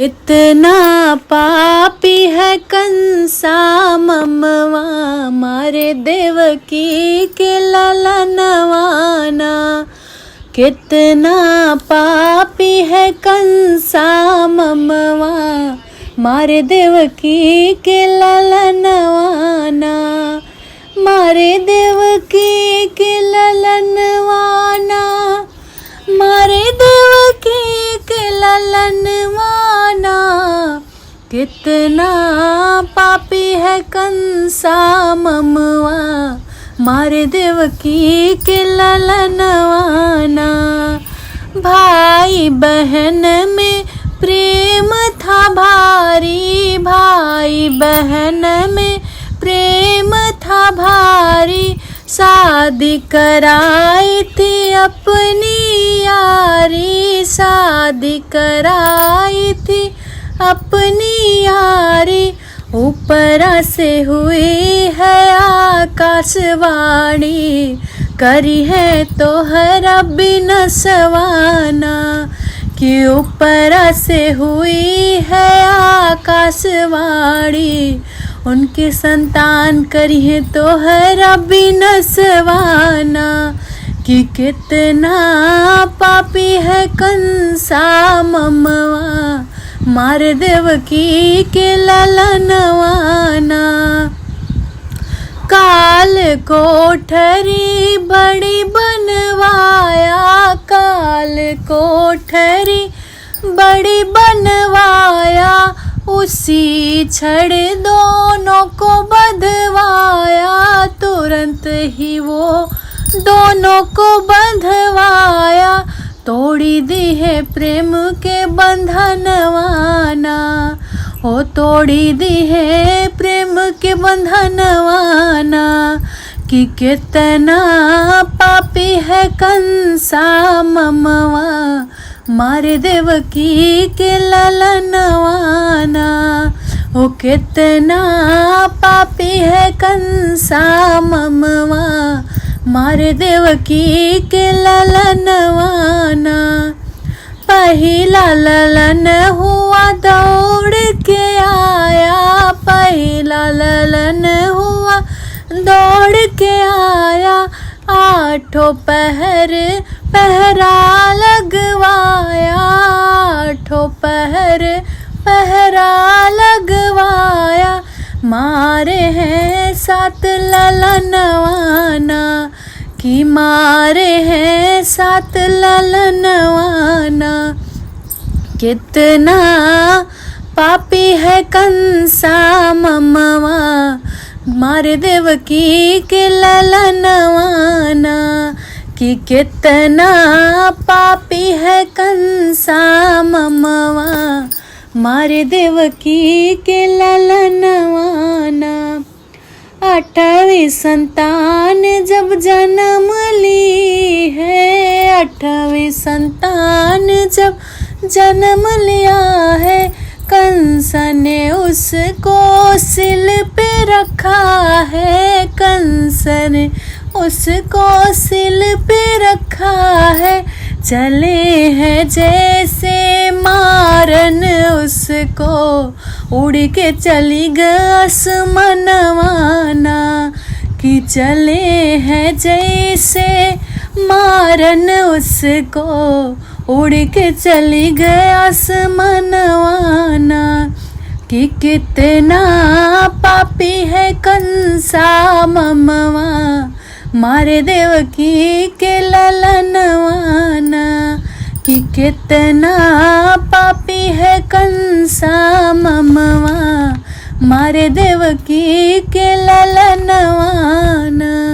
इतना पापी है कंसा ममवा, मारे देवकी के ललनवाना। कितना पापी है कंसा ममवा, मारे देवकी के ललनवाना। मारे देवकी के ललनवाना, मारे देवकी के ललनवाना। कितना पापी है कंसा ममवा, मारे देवकी के ललनवाना। भाई बहन में प्रेम था भारी, भाई बहन में प्रेम था भारी। शादी कराई थी अपनी यारी, शादी कराई थी अपनी यारी। ऊपर से हुई है आकाशवाणी, करी है तोहरा बिनसवाना। कि ऊपर से हुई है आकाशवाणी, उनके संतान करी है तोहरा बिनसवाना। कि कितना पापी है कंसा ममवा, मारे देवकी के ललनवाना। काल कोठरी बड़ी बनवाया, काल कोठरी बड़ी बनवाया। उसी छड़ दोनों को बंधवाया, तुरंत ही वो दोनों को बंधवाया। तोड़ी दी है प्रेम के बंधनवाना, ओ तोड़ी दी है प्रेम के बंधनवाना। कि कितना पापी है कंसा ममवा, मारे देवकी के ललनवाना। ओ कितना पापी है कंसा ममवा, मारे देवकी के ललनवाना। पहला ललन हुआ दौड़ के आया, पहला ललन हुआ दौड़ के आया। आठों पहर पहरा लगवाया, आठों पहर पहरा लगवाया। मारे हैं सात ललनवाना, कि मारे हैं सात ललनवाना। कितना पापी है कंसा ममवा, मारे देवकी के ललनवाना। कि कितना पापी है कंसा ममवा, मारे देवकी के ललनवाना। आठवीं संतान जब जन्म ली है, आठवीं संतान जब जन्म लिया है। कंस ने उसको सिल पे रखा है, कंस ने उसको सिल पे रखा है। चले हैं जैसे मारन उसको, उड़ के चली गई आसमानवाना। कि चले हैं जैसे मारन उसको, उड़ के चली गई आसमानवाना। कि कितना पापी है कंसा ममवा, मारे देवकी के ललनवाना। कि कितना पापी है कंसा ममवा, मारे देवकी के ललनवाना।